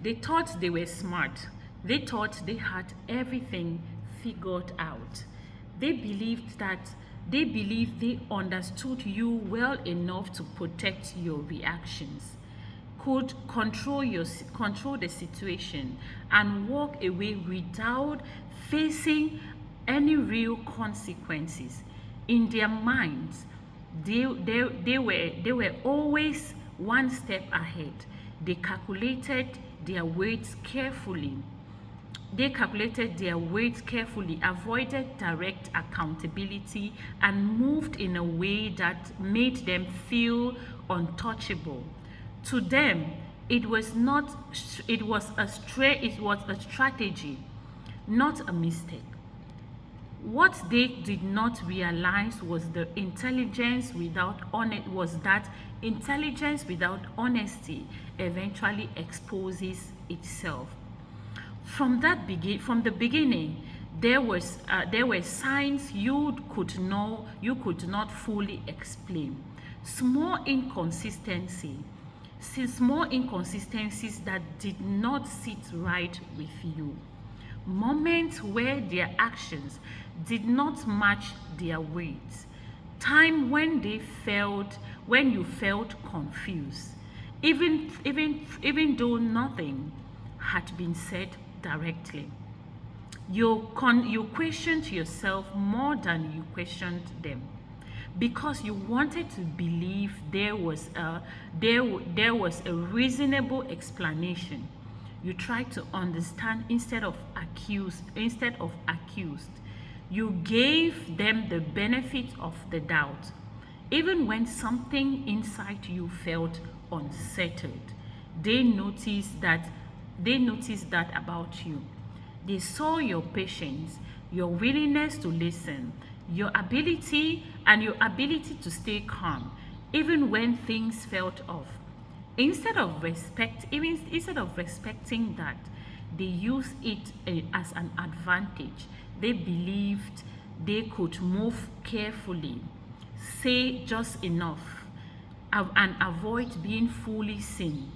They thought they were smart. They thought they had everything figured out. They believed that they believed they understood you well enough to protect your reactions, could control the situation and walk away without facing any real consequences. In their minds, they were always one step ahead. They calculated their weights carefully. They calculated their weight carefully, avoided direct accountability, and moved in a way that made them feel untouchable. To them, it was not it was a strategy, not a mistake. What they did not realize was that intelligence without honesty eventually exposes itself. From the beginning, there were signs you could not fully explain. Small inconsistency, small inconsistencies that did not sit right with you. Moments where their actions did not match their words. Time when you felt confused, even though nothing had been said directly. You questioned yourself more than you questioned them because you wanted to believe there was a reasonable explanation. You tried to understand instead of accused. You gave them the benefit of the doubt even when something inside you felt unsettled. They noticed that they noticed that about you. They saw your patience, your willingness to listen, your ability to stay calm, even when things felt off. Instead of respecting that, they used it as an advantage. They believed they could move carefully, say just enough, and avoid being fully seen.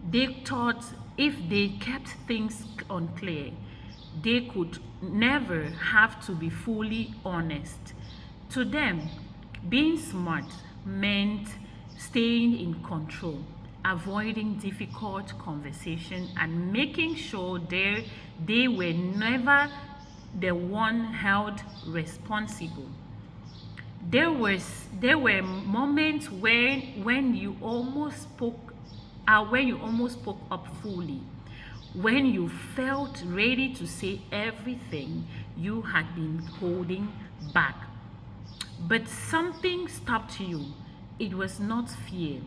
They thought if they kept things unclear, they could never have to be fully honest. To them, being smart meant staying in control, avoiding difficult conversation, and making sure they were never the one held responsible. There were moments when you almost spoke up fully, when you felt ready to say everything you had been holding back. But something stopped you. It was not fear,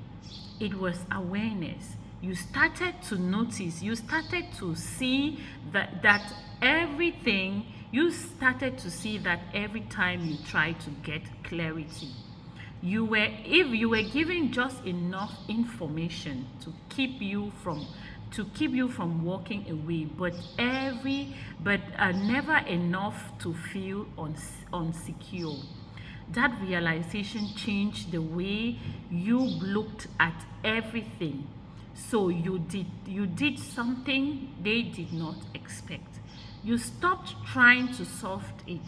it was awareness. You started to see that everything, you started to see that every time you try to get clarity, if you were given just enough information to keep you from walking away, but never enough to feel unsecure. That realization changed the way you looked at everything. So you did something they did not expect. You stopped trying to solve it.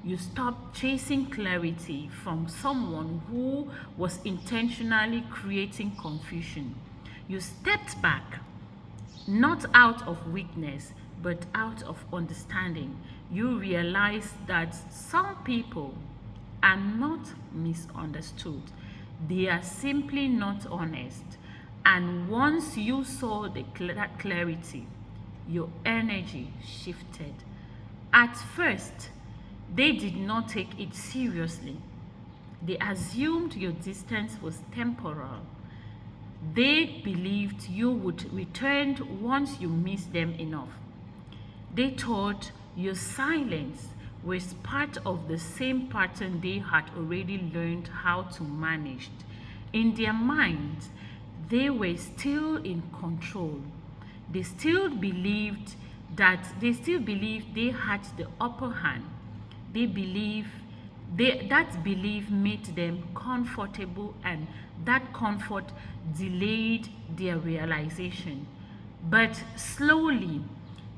You stopped chasing clarity from someone who was intentionally creating confusion. You stepped back, not out of weakness, but out of understanding. You realized that some people are not misunderstood, they are simply not honest. And once you saw that clarity, your energy shifted. At first, they did not take it seriously. They assumed your distance was temporal. They believed you would return once you missed them enough. They thought your silence was part of the same pattern they had already learned how to manage. In their minds, they were still in control. They still believed they had the upper hand. That belief made them comfortable, and that comfort delayed their realization. But slowly,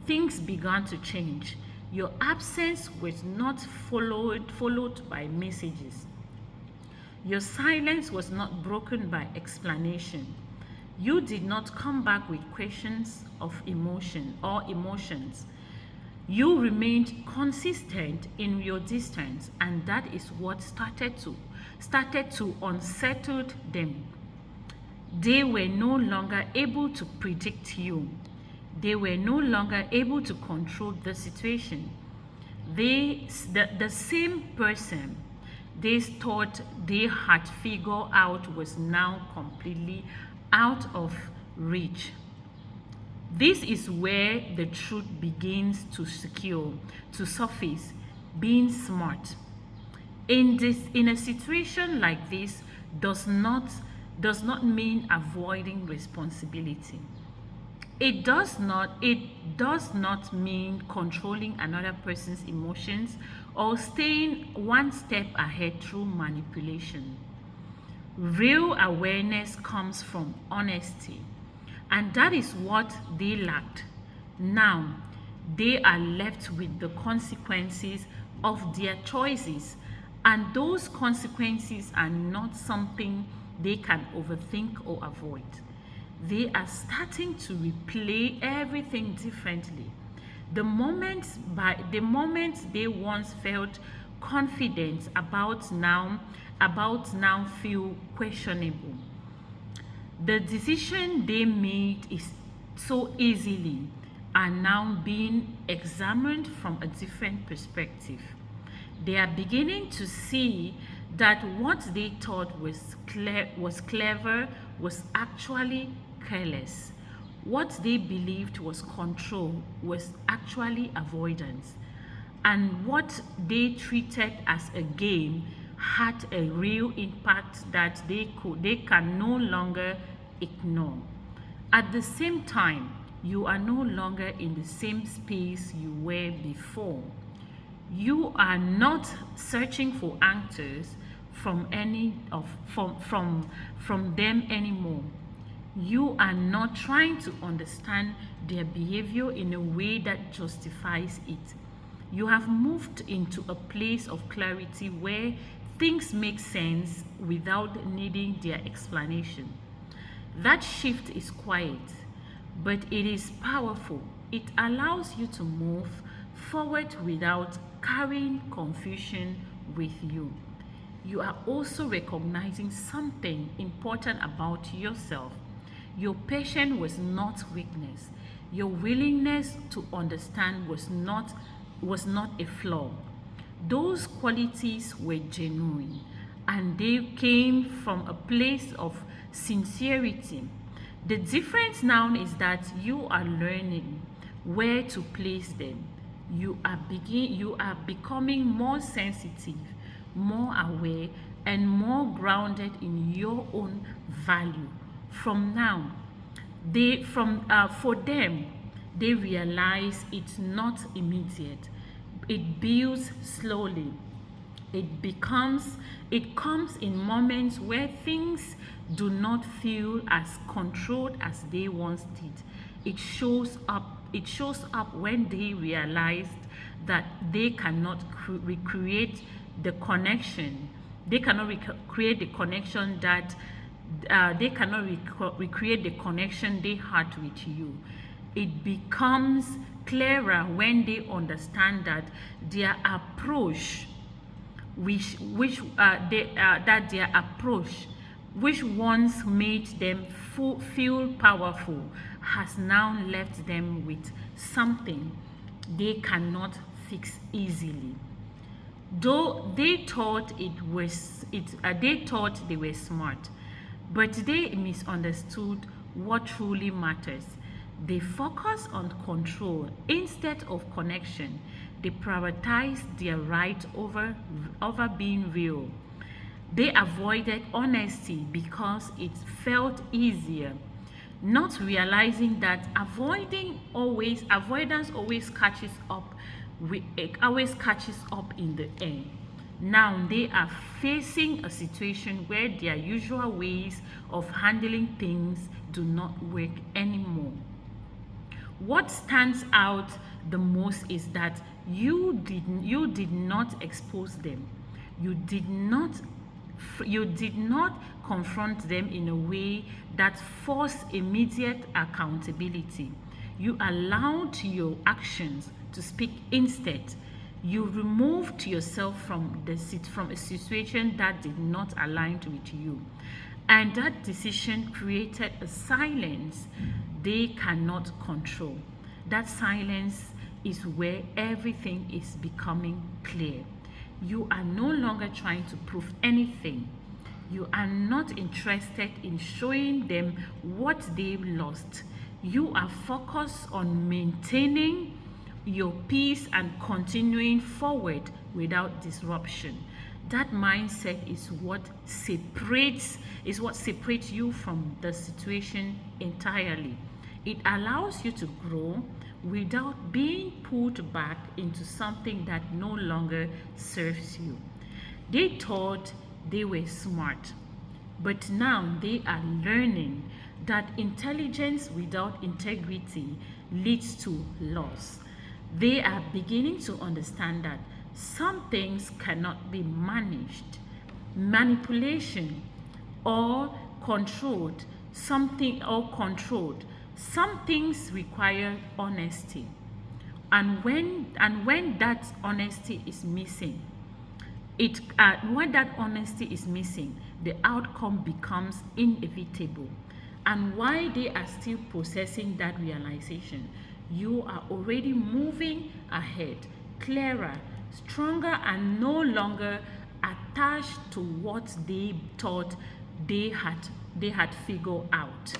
things began to change. Your absence was not followed by messages. Your silence was not broken by explanation. You did not come back with questions of emotion or emotions. You remained consistent in your distance, and that is what started to unsettle them. They were no longer able to predict you. They were no longer able to control the situation. The same person they thought they had figured out was now completely out of reach. This is where the truth begins to surface, being smart. In a situation like this does not mean avoiding responsibility. It does not mean controlling another person's emotions or staying one step ahead through manipulation. Real awareness comes from honesty, and that is what they lacked. Now, they are left with the consequences of their choices, and those consequences are not something they can overthink or avoid. They are starting to replay everything differently. The moment they once felt confident about now feel questionable. The decision they made is so easily are now being examined from a different perspective. They are beginning to see that what they thought was clever was actually careless. What they believed was control was actually avoidance. And what they treated as a game had a real impact that they can no longer ignore. At the same time, you are no longer in the same space you were before. You are not searching for answers from them anymore. You are not trying to understand their behavior in a way that justifies it. You have moved into a place of clarity where things make sense without needing their explanation. That shift is quiet, but it is powerful. It allows you to move forward without carrying confusion with you. You are also recognizing something important about yourself. Your patience was not weakness. Your willingness to understand was not a flaw. Those qualities were genuine, and they came from a place of sincerity. The difference now is that you are learning where to place them. You are becoming more sensitive, more aware, and more grounded in your own value. From now, for them, they realize it's not immediate. It builds slowly. It comes in moments where things do not feel as controlled as they once did. It shows up when they realized that they cannot recreate the connection. They cannot recreate the connection that they cannot recreate the connection they had with you. It becomes clearer when they understand that their approach that their approach, which once made them feel powerful, has now left them with something they cannot fix easily. Though they thought they were smart, but they misunderstood what truly matters. They focus on control instead of connection. They prioritize their right over being real. They avoided honesty because it felt easier, not realizing that avoidance always catches up in the end. Now they are facing a situation where their usual ways of handling things do not work anymore. What stands out the most is that you did not expose them. You did not you did not confront them in a way that forced immediate accountability. You allowed your actions to speak instead. You removed yourself from a situation that did not align with you. And that decision created a silence they cannot control. That silence is where everything is becoming clear. You are no longer trying to prove anything. You are not interested in showing them what they've lost. You are focused on maintaining your peace and continuing forward without disruption. That mindset is what separates you from the situation entirely. It allows you to grow without being pulled back into something that no longer serves you. They thought they were smart, but now they are learning that intelligence without integrity leads to loss. They are beginning to understand that some things cannot be managed, manipulation, or controlled. Some things require honesty. And when that honesty is missing, when that honesty is missing, the outcome becomes inevitable. And while they are still processing that realization, you are already moving ahead, clearer, stronger, and no longer attached to what they thought they had figured out.